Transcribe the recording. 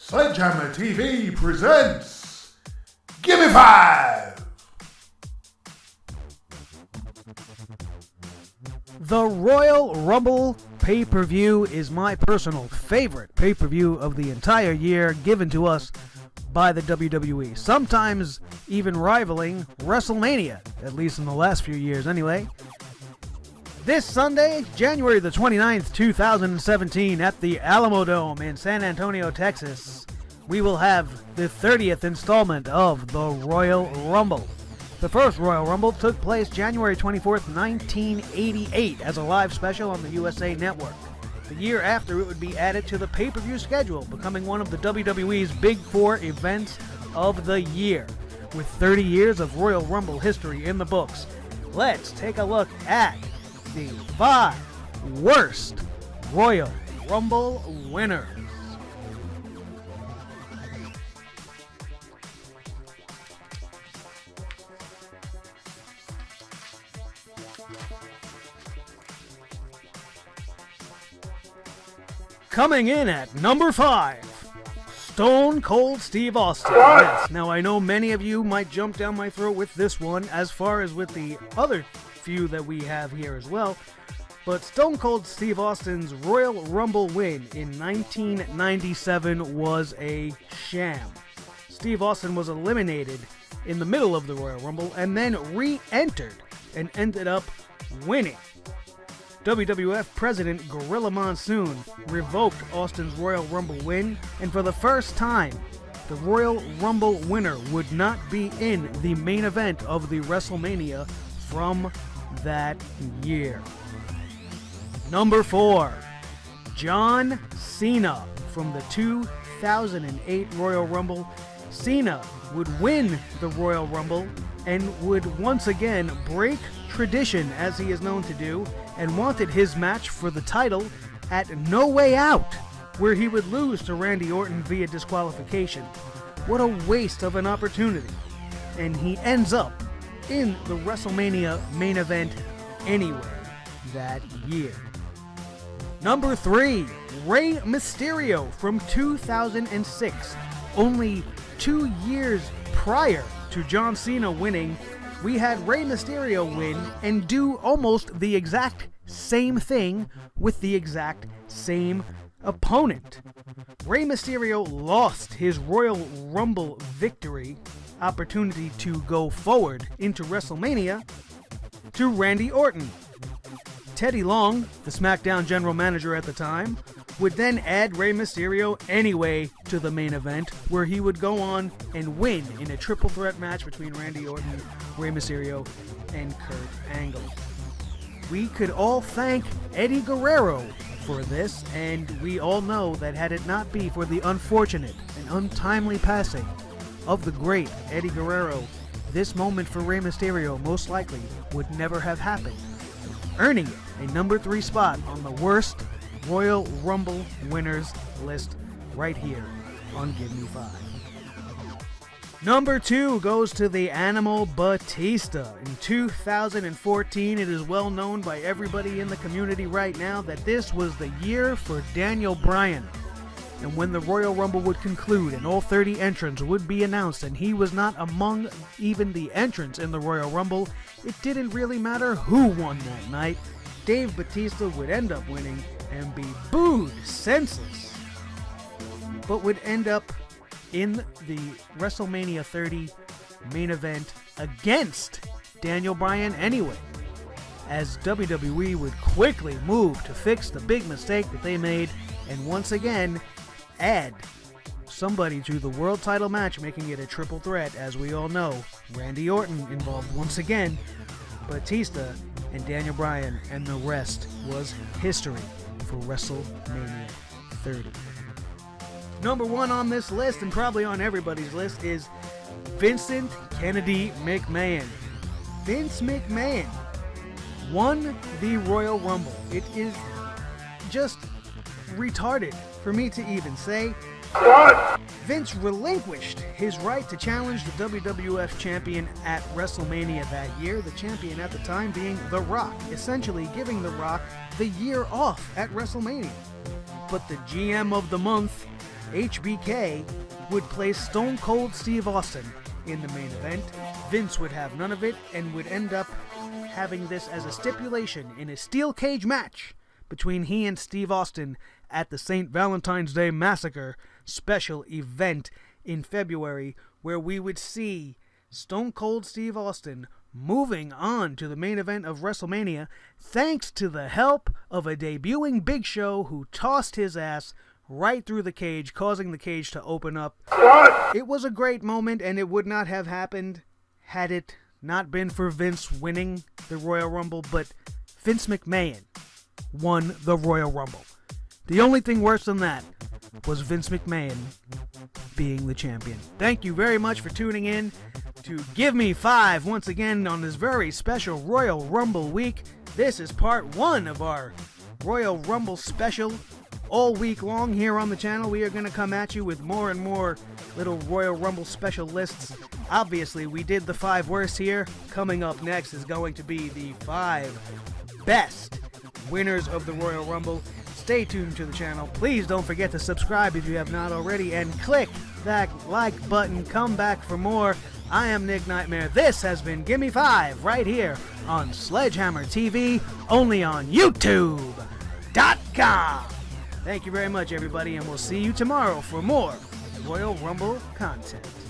Sledgehammer TV presents Gimme 5! The Royal Rumble pay-per-view is my personal favorite pay-per-view of the entire year, given to us by the WWE, sometimes even rivaling WrestleMania, at least in the last few years anyway. This Sunday, January the 29th, 2017, at the Alamodome in San Antonio, Texas, we will have the 30th installment of the Royal Rumble. The first Royal Rumble took place January 24th, 1988 as a live special on the USA Network. The year after, it would be added to the pay-per-view schedule, becoming one of the WWE's Big Four events of the year. With 30 years of Royal Rumble history in the books, let's take a look at the 5 worst Royal Rumble winners. Coming in at number 5, Stone Cold Steve Austin. Yes, now I know many of you might jump down my throat with this one, as far as with the other few that we have here as well, but Stone Cold Steve Austin's Royal Rumble win in 1997 was a sham. Steve Austin was eliminated in the middle of the Royal Rumble and then re-entered and ended up winning. WWF President Gorilla Monsoon revoked Austin's Royal Rumble win, and for the first time, the Royal Rumble winner would not be in the main event of the WrestleMania from that year. Number 4, John Cena. From the 2008 Royal Rumble, Cena would win the Royal Rumble and would once again break tradition, as he is known to do, and wanted his match for the title at No Way Out, where he would lose to Randy Orton via disqualification. What a waste of an opportunity. And he ends up in the WrestleMania main event anyway that year. Number 3, Rey Mysterio. From 2006, only 2 years prior to John Cena winning, we had Rey Mysterio win and do almost the exact same thing with the exact same opponent. Rey Mysterio lost his Royal Rumble victory opportunity to go forward into WrestleMania to Randy Orton. Teddy Long, the SmackDown general manager at the time, would then add Rey Mysterio anyway to the main event, where he would go on and win in a triple threat match between Randy Orton, Rey Mysterio, and Kurt Angle. We could all thank Eddie Guerrero for this, and we all know that had it not be for the unfortunate and untimely passing of the great Eddie Guerrero, this moment for Rey Mysterio most likely would never have happened, earning it a number 3 spot on the worst Royal Rumble winners list right here on Give Me 5. Number 2 goes to the Animal Batista. In 2014, it is well known by everybody in the community right now that this was the year for Daniel Bryan. And when the Royal Rumble would conclude and all 30 entrants would be announced and he was not among even the entrants in the Royal Rumble, it didn't really matter who won that night. Dave Batista would end up winning and be booed senseless, but would end up in the WrestleMania 30 main event against Daniel Bryan anyway, as WWE would quickly move to fix the big mistake that they made and once again add somebody to the world title match, making it a triple threat. As we all know, Randy Orton involved once again, Batista and Daniel Bryan, and the rest was history for WrestleMania 30. Number 1 on this list, and probably on everybody's list, is Vincent Kennedy McMahon. Vince McMahon won the Royal Rumble. It is just retarded for me to even say. What? Vince relinquished his right to challenge the WWF champion at WrestleMania that year, the champion at the time being The Rock, essentially giving The Rock the year off at WrestleMania. But the GM of the month HBK would place Stone Cold Steve Austin in the main event. Vince would have none of it and would end up having this as a stipulation in a steel cage match between he and Steve Austin at the St. Valentine's Day Massacre special event in February, where we would see Stone Cold Steve Austin moving on to the main event of WrestleMania thanks to the help of a debuting Big Show who tossed his ass right through the cage, causing the cage to open up. What? It was a great moment, and it would not have happened had it not been for Vince winning the Royal Rumble, but Vince McMahon won the Royal Rumble. The only thing worse than that was Vince McMahon being the champion. Thank you very much for tuning in to Give Me 5 once again on this very special Royal Rumble week. This is part 1 of our Royal Rumble special. All week long here on the channel, we are going to come at you with more and more little Royal Rumble special lists. Obviously, we did the 5 worst here. Coming up next is going to be the 5 best winners of the Royal Rumble. Stay tuned to the channel. Please don't forget to subscribe if you have not already, and click that like button. Come back for more. I am Nick Nightmare. This has been Gimme 5 right here on Sledgehammer TV, only on YouTube.com. Thank you very much, everybody, and we'll see you tomorrow for more Royal Rumble content.